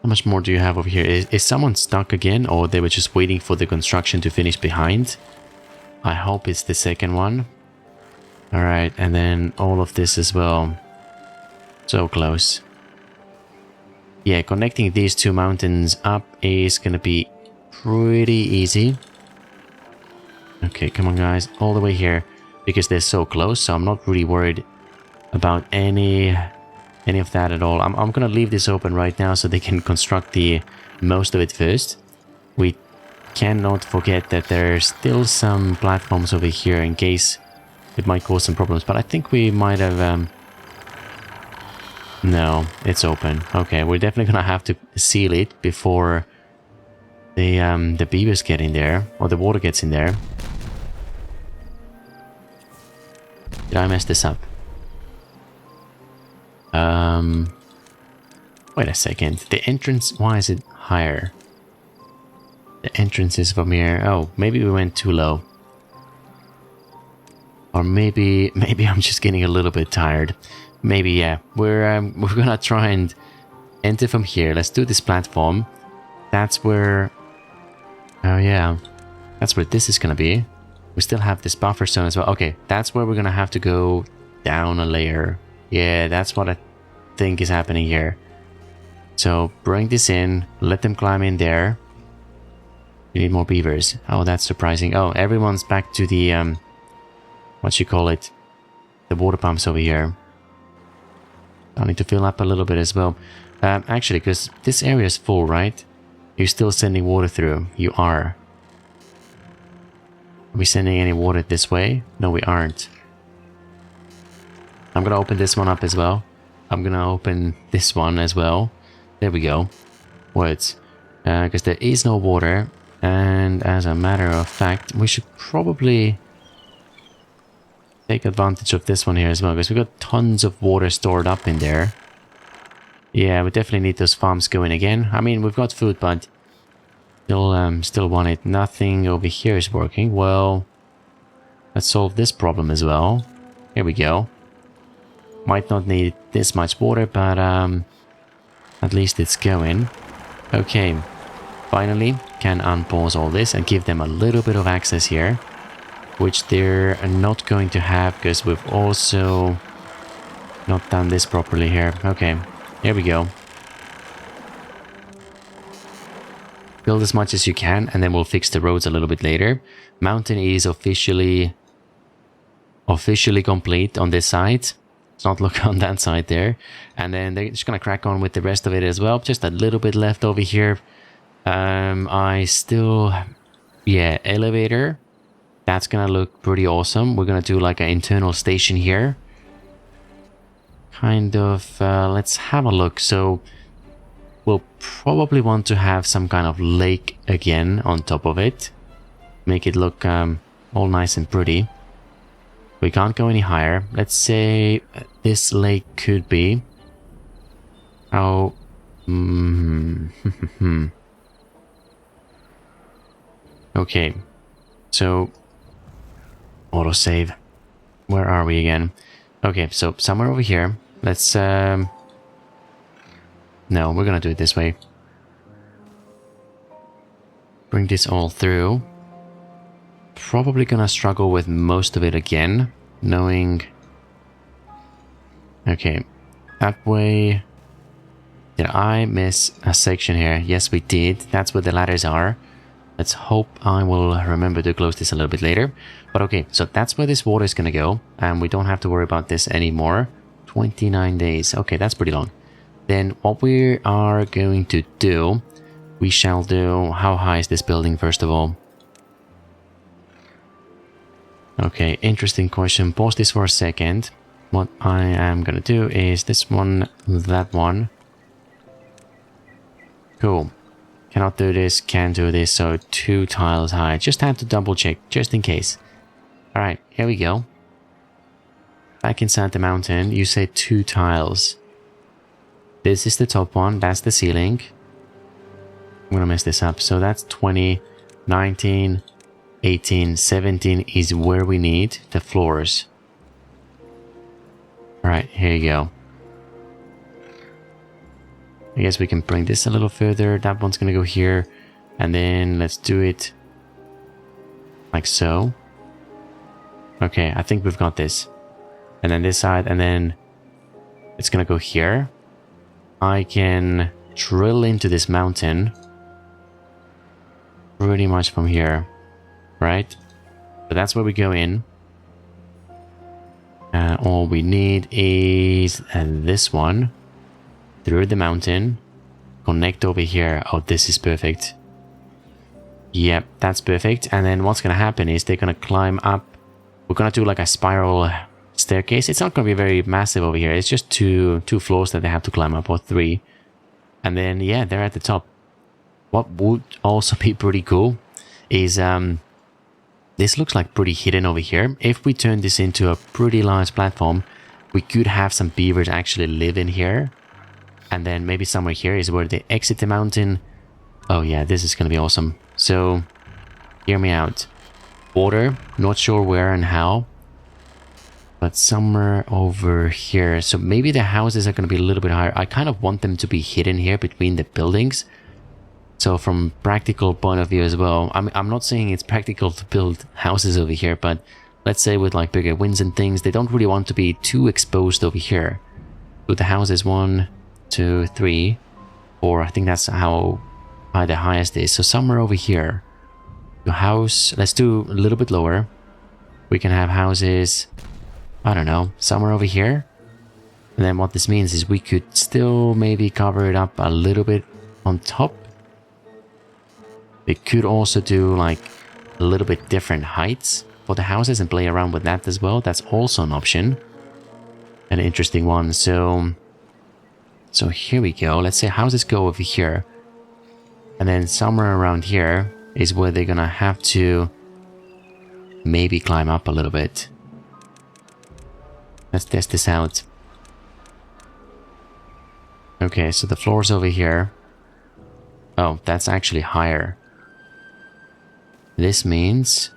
How much more do you have over here? Is someone stuck again, or they were just waiting for the construction to finish behind? I hope it's the second one. Alright, and then all of this as well. So close. Yeah, connecting these two mountains up is gonna be pretty easy. Okay, come on guys, all the way here. Because they're so close, so I'm not really worried about any of that at all. I'm gonna leave this open right now so they can construct the most of it first. We cannot forget that there's still some platforms over here in case it might cause some problems, but I think we might have... No, it's open. Okay, we're definitely gonna have to seal it before the beavers get in there, or the water gets in there. Did I mess this up? Wait a second. The entrance, why is it higher? The entrance is from here. Oh, maybe we went too low. Or maybe I'm just getting a little bit tired. Maybe, yeah. We're gonna try and enter from here. Let's do this platform. That's where... Oh yeah. That's where this is gonna be. We still have this buffer zone as well. Okay, that's where we're gonna have to go down a layer. Yeah, that's what I think is happening here. So bring this in, let them climb in there. We need more beavers. Oh, that's surprising. Oh, everyone's back to the what you call it, the water pumps over here. I need to fill up a little bit as well. Actually, because this area is full, right? You're still sending water through. You are. Are we sending any water this way? No, we aren't. I'm gonna open this one up as well. I'm gonna open this one as well. There we go. Words. Because there is no water. And as a matter of fact, we should probably take advantage of this one here as well. Because we've got tons of water stored up in there. Yeah, we definitely need those farms going again. I mean, we've got food, but still want it. Nothing over here is working. Well, let's solve this problem as well. Here we go. Might not need this much water, but at least it's going. Okay, finally can unpause all this and give them a little bit of access here, which they're not going to have because we've also not done this properly here. Okay, here we go. Build as much as you can, and then we'll fix the roads a little bit later. Mountain is officially complete on this side. Let's not look on that side there. And then they're just gonna crack on with the rest of it as well. Just a little bit left over here. I still... Yeah, elevator. That's gonna look pretty awesome. We're gonna do like an internal station here. Kind of... let's have a look. So... we'll probably want to have some kind of lake again on top of it. Make it look all nice and pretty. We can't go any higher. Let's say this lake could be... How Okay, so autosave. Where are we again? Okay, so somewhere over here. Let's no, we're gonna do it this way. Bring this all through. Probably gonna struggle with most of it again, knowing... Okay, that way... Did I miss a section here? Yes, we did. That's where the ladders are. Let's hope I will remember to close this a little bit later. But okay, so that's where this water is gonna go, and we don't have to worry about this anymore. 29 days. Okay, that's pretty long. Then what we are going to do... We shall do... How high is this building, first of all? Okay, interesting question. Pause this for a second. What I am gonna do is this one, that one. Cool. Cannot do this, can do this, so 2 tiles high. Just had to double check, just in case. Alright, here we go. Back inside the mountain, you say 2 tiles. This is the top one, that's the ceiling. I'm gonna mess this up. So that's 20, 19, 18, 17 is where we need the floors. Alright, here you go. I guess we can bring this a little further. That one's gonna go here. And then let's do it like so. Okay, I think we've got this. And then this side, and then it's gonna go here. I can drill into this mountain pretty much from here, right? So that's where we go in. All we need is this one through the mountain, connect over here. Oh, this is perfect. Yep, that's perfect. And then what's gonna happen is they're gonna climb up. We're gonna do like a spiral staircase. It's not gonna be very massive over here. It's just two floors that they have to climb up, or 3. And then yeah, they're at the top. What would also be pretty cool is this looks like pretty hidden over here. If we turn this into a pretty large platform, we could have some beavers actually live in here. And then maybe somewhere here is where they exit the mountain. Oh yeah, this is gonna be awesome. So hear me out. Water, not sure where and how, but somewhere over here. So maybe the houses are gonna be a little bit higher. I kind of want them to be hidden here between the buildings. So from practical point of view as well, I'm not saying it's practical to build houses over here, but let's say with like bigger winds and things, they don't really want to be too exposed over here. So the houses 1, 2, 3, 4, I think that's how high the highest is. So somewhere over here, the house, let's do a little bit lower. We can have houses, I don't know, somewhere over here. And then what this means is we could still maybe cover it up a little bit on top. We could also do like a little bit different heights for the houses and play around with that as well. That's also an option. An interesting one. So here we go. Let's say houses go over here. And then somewhere around here is where they're gonna have to maybe climb up a little bit. Let's test this out. Okay, so the floor's over here. Oh, that's actually higher. This means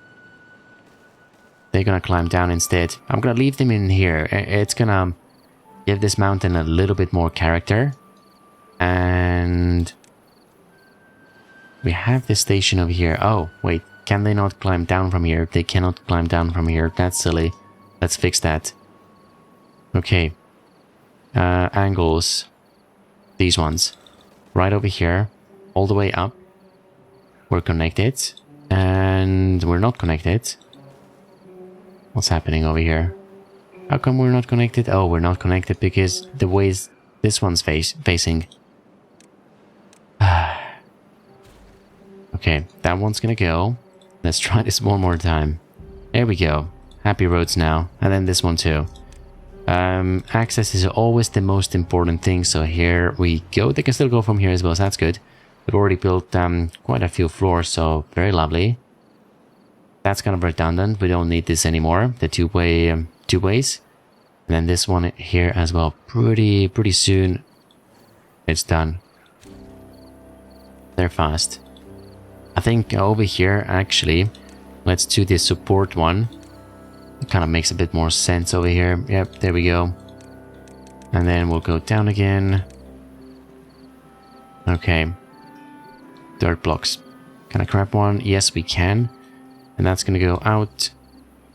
they're gonna climb down instead. I'm gonna leave them in here. It's gonna give this mountain a little bit more character. And we have this station over here. Oh, wait. Can they not climb down from here? They cannot climb down from here. That's silly. Let's fix that. Okay. Angles. These ones. Right over here. All the way up. We're connected. And we're not connected. What's happening over here? How come we're not connected? Oh, we're not connected because the ways this one's facing. Okay, that one's gonna go. Let's try this one more time. There we go. Happy roads now. And then this one too. Access is always the most important thing. So here we go. They can still go from here as well, so that's good. We've already built quite a few floors, so very lovely. That's kind of redundant. We don't need this anymore. The two-ways. And then this one here as well. Pretty soon it's done. They're fast. I think over here, actually, let's do the support one. It kind of makes a bit more sense over here. Yep, there we go. And then we'll go down again. Okay. Dirt blocks. Can I grab one? Yes, we can. And that's going to go out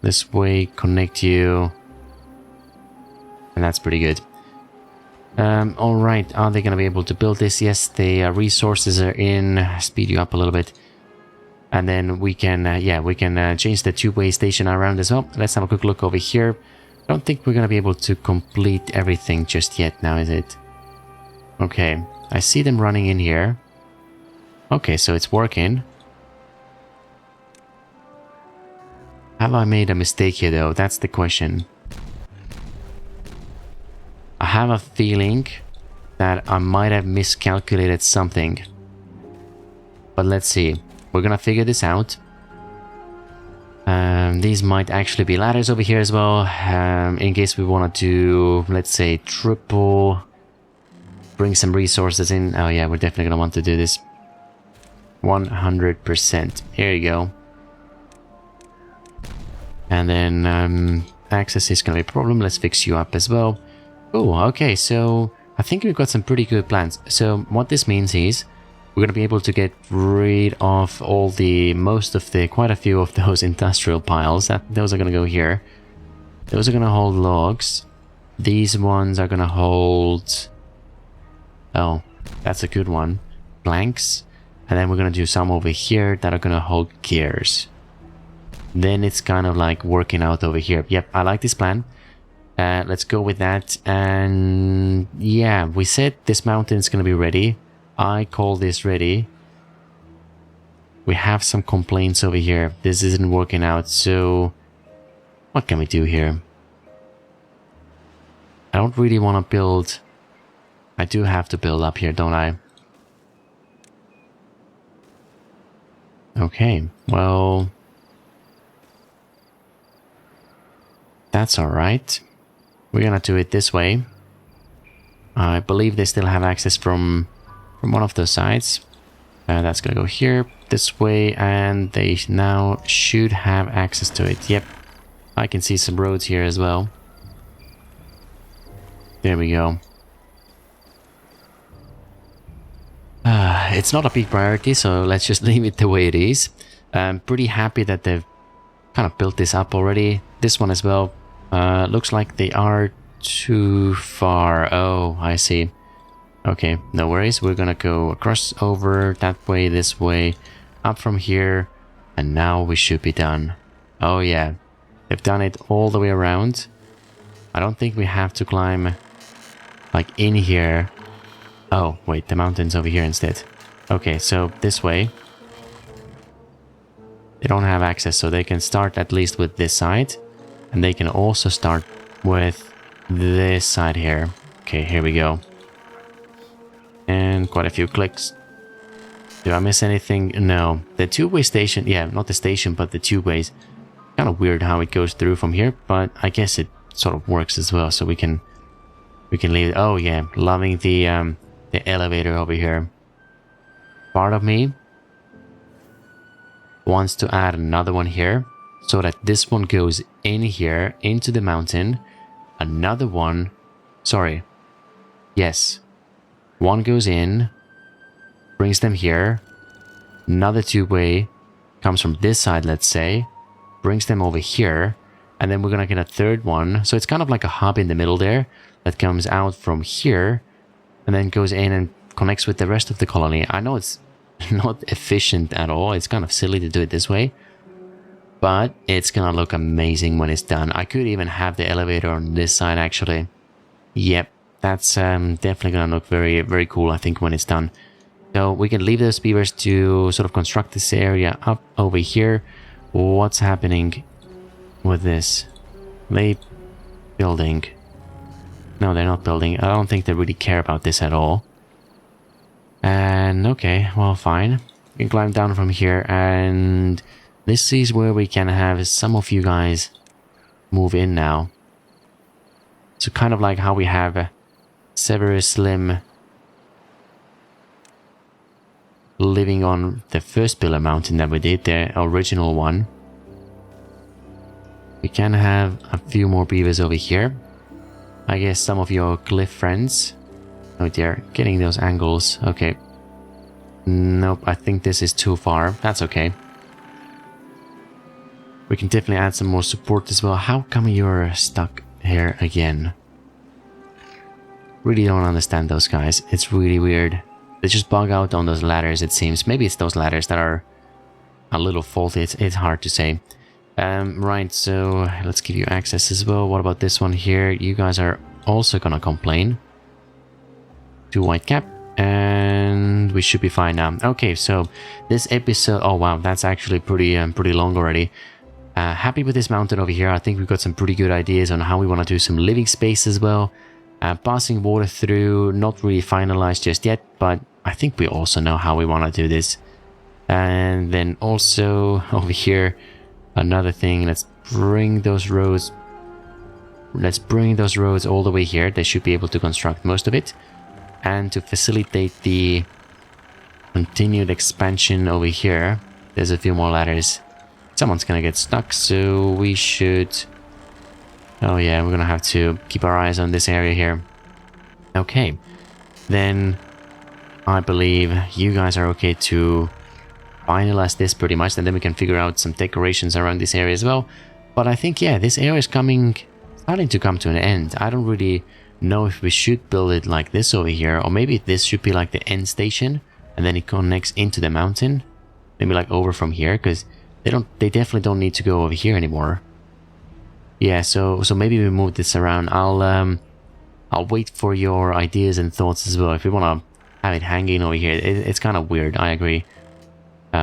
this way, connect you. And that's pretty good. Alright, are they going to be able to build this? Yes, the resources are in. Speed you up a little bit. And then we can, change the two-way station around as well. Let's have a quick look over here. I don't think we're going to be able to complete everything just yet now, is it? Okay, I see them running in here. Okay, so it's working. Have I made a mistake here, though? That's the question. I have a feeling that I might have miscalculated something. But let's see. We're gonna figure this out. These might actually be ladders over here as well. In case we want to do, let's say, triple. Bring some resources in. Oh yeah, we're definitely gonna want to do this. 100%. Here you go. And then access is gonna be a problem. Let's fix you up as well. Oh, okay, so I think we've got some pretty good plans. So what this means is we're going to be able to get rid of quite a few of those industrial piles. Those are going to go here. Those are going to hold logs. These ones are going to hold... Oh, that's a good one. Planks. And then we're going to do some over here that are going to hold gears. Then it's kind of like working out over here. Yep, I like this plan. Let's go with that. And yeah, we said this mountain is going to be ready. I call this ready. We have some complaints over here. This isn't working out, so what can we do here? I don't really want to build. I do have to build up here, don't I? Okay, well, that's alright. We're gonna do it this way. I believe they still have access from one of those sides. That's gonna go here, this way, and they now should have access to it. Yep, I can see some roads here as well. There we go. It's not a big priority, so let's just leave it the way it is. I'm pretty happy that they've kind of built this up already. This one as well. Looks like they are too far. Oh, I see. Okay, no worries. We're gonna go across over that way, this way, up from here, and now we should be done. Oh yeah, they've done it all the way around. I don't think we have to climb like in here. Oh, wait, the mountain's over here instead. Okay, so this way. They don't have access, so they can start at least with this side. And they can also start with this side here. Okay, here we go. And quite a few clicks. Do I miss anything? No. The two-way station, yeah, not the station, but the two-ways. Kind of weird how it goes through from here, but I guess it sort of works as well, so we can leave it. Oh yeah, loving the elevator over here. Part of me wants to add another one here, so that this one goes in here, into the mountain. Another one, sorry, yes. One goes in, brings them here. Another two-way comes from this side, let's say, brings them over here. And then we're gonna get a third one. So it's kind of like a hub in the middle there that comes out from here and then goes in and connects with the rest of the colony. I know it's not efficient at all. It's kind of silly to do it this way, but it's gonna look amazing when it's done. I could even have the elevator on this side, actually. Yep, that's definitely gonna look very, very cool, I think, when it's done. So we can leave those beavers to sort of construct this area up over here. What's happening with this? They building? No, they're not building. I don't think they really care about this at all. And okay, well, fine. We can climb down from here, and this is where we can have some of you guys move in now. So kind of like how we have Severus Slim living on the first pillar mountain that we did, the original one. We can have a few more beavers over here. I guess some of your cliff friends. Oh dear, getting those angles. Okay. Nope, I think this is too far. That's okay. We can definitely add some more support as well. How come you're stuck here again? Really don't understand those guys. It's really weird. They just bug out on those ladders, it seems. Maybe it's those ladders that are a little faulty. It's hard to say. Right, so let's give you access as well. What about this one here? You guys are also gonna complain. 2 white cap. And we should be fine now. Okay, so this episode... Oh wow, that's actually pretty long already. Happy with this mountain over here. I think we've got some pretty good ideas on how we want to do some living space as well. Passing water through, not really finalized just yet, but I think we also know how we want to do this. And then also over here, another thing, let's bring those roads all the way here. They should be able to construct most of it. And to facilitate the continued expansion over here, there's a few more ladders. Someone's gonna get stuck, so we should... Oh yeah, we're gonna have to keep our eyes on this area here. Okay, then I believe you guys are okay to finalize this pretty much, and then we can figure out some decorations around this area as well. But I think, yeah, this area is starting to come to an end. I don't really know if we should build it like this over here, or maybe this should be like the end station, and then it connects into the mountain. Maybe like over from here, because they definitely don't need to go over here anymore. Yeah, so maybe we move this around. I'll wait for your ideas and thoughts as well. If we want to have it hanging over here, it's kind of weird. I agree.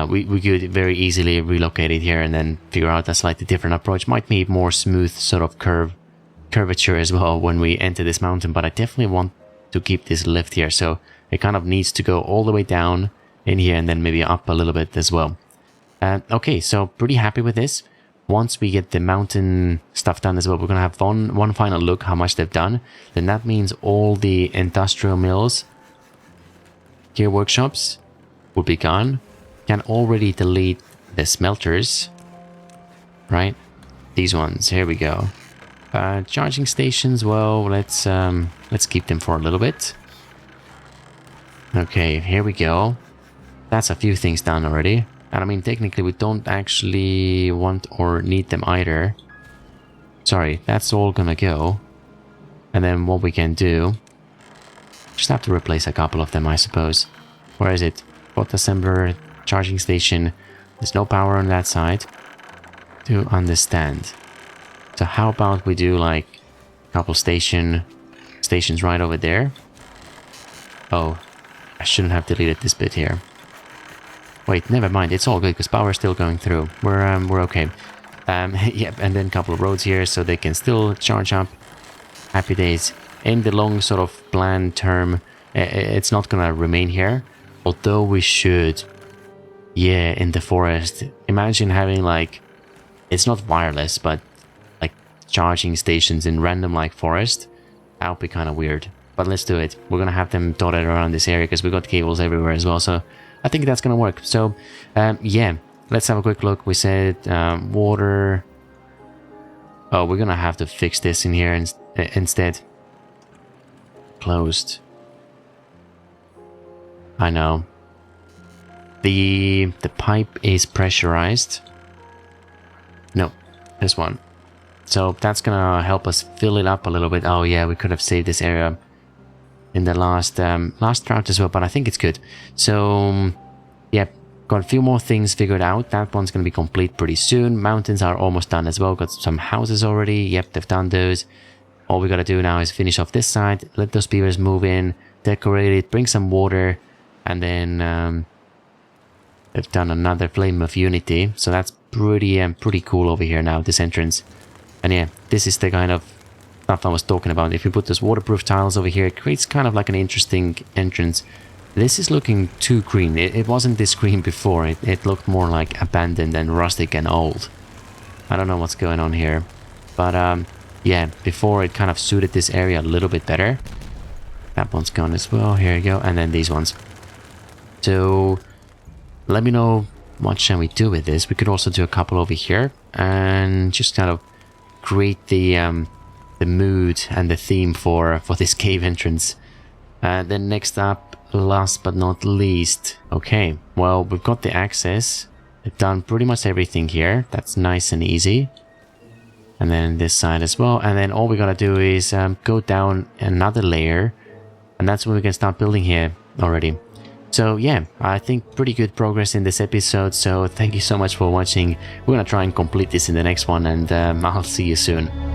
We could very easily relocate it here and then figure out a slightly different approach. Might be more smooth sort of curvature as well when we enter this mountain, but I definitely want to keep this lift here, so it kind of needs to go all the way down in here and then maybe up a little bit as well. Okay, so pretty happy with this. Once we get the mountain stuff done as well, we're gonna have one final look how much they've done. Then that means all the industrial mills, gear workshops will be gone. Can already delete the smelters, right? These ones, here we go. Charging stations, well, let's keep them for a little bit. Okay, here we go. That's a few things done already. And I mean, technically we don't actually want or need them either. Sorry, that's all gonna go. And then what we can do, just have to replace a couple of them, I suppose. Where is it? Bot assembler, charging station. There's no power on that side. To understand. So how about we do like a couple stations right over there? Oh, I shouldn't have deleted this bit here. Wait, never mind. It's all good because power is still going through. We're okay. Yep, and then a couple of roads here so they can still charge up. Happy days. In the long sort of plan term, it's not gonna remain here. Although we should, yeah, in the forest. Imagine having like, it's not wireless, but like charging stations in random like forest. That would be kind of weird. But let's do it. We're gonna have them dotted around this area because we got cables everywhere as well. So I think that's gonna work. So yeah, let's have a quick look. We said water. Oh, we're gonna have to fix this in here instead. Closed. I know. The pipe is pressurized. No, this one. So that's gonna help us fill it up a little bit. Oh yeah, we could have saved this area in the last route as well, but I think it's good. So yeah, got a few more things figured out. That one's gonna be complete pretty soon. Mountains are almost done as well. Got some houses already. Yep, they've done those. All we gotta do now is finish off this side, let those beavers move in, decorate it, bring some water, and then they've done another Flame of Unity. So that's pretty cool over here now, this entrance. And yeah, this is the kind of stuff I was talking about. If you put those waterproof tiles over here, it creates kind of like an interesting entrance. This is looking too green. It wasn't this green before. It looked more like abandoned and rustic and old. I don't know what's going on here. But yeah, before it kind of suited this area a little bit better. That one's gone as well. Here you go. And then these ones. So let me know what shall we do with this. We could also do a couple over here and just kind of create the mood and the theme for this cave entrance. Then next up, last but not least, okay, well, we've got the access. We've done pretty much everything here. That's nice and easy. And then this side as well. And then all we gotta do is go down another layer, and that's when we can start building here already. So yeah, I think pretty good progress in this episode. So thank you so much for watching. We're gonna try and complete this in the next one, and I'll see you soon.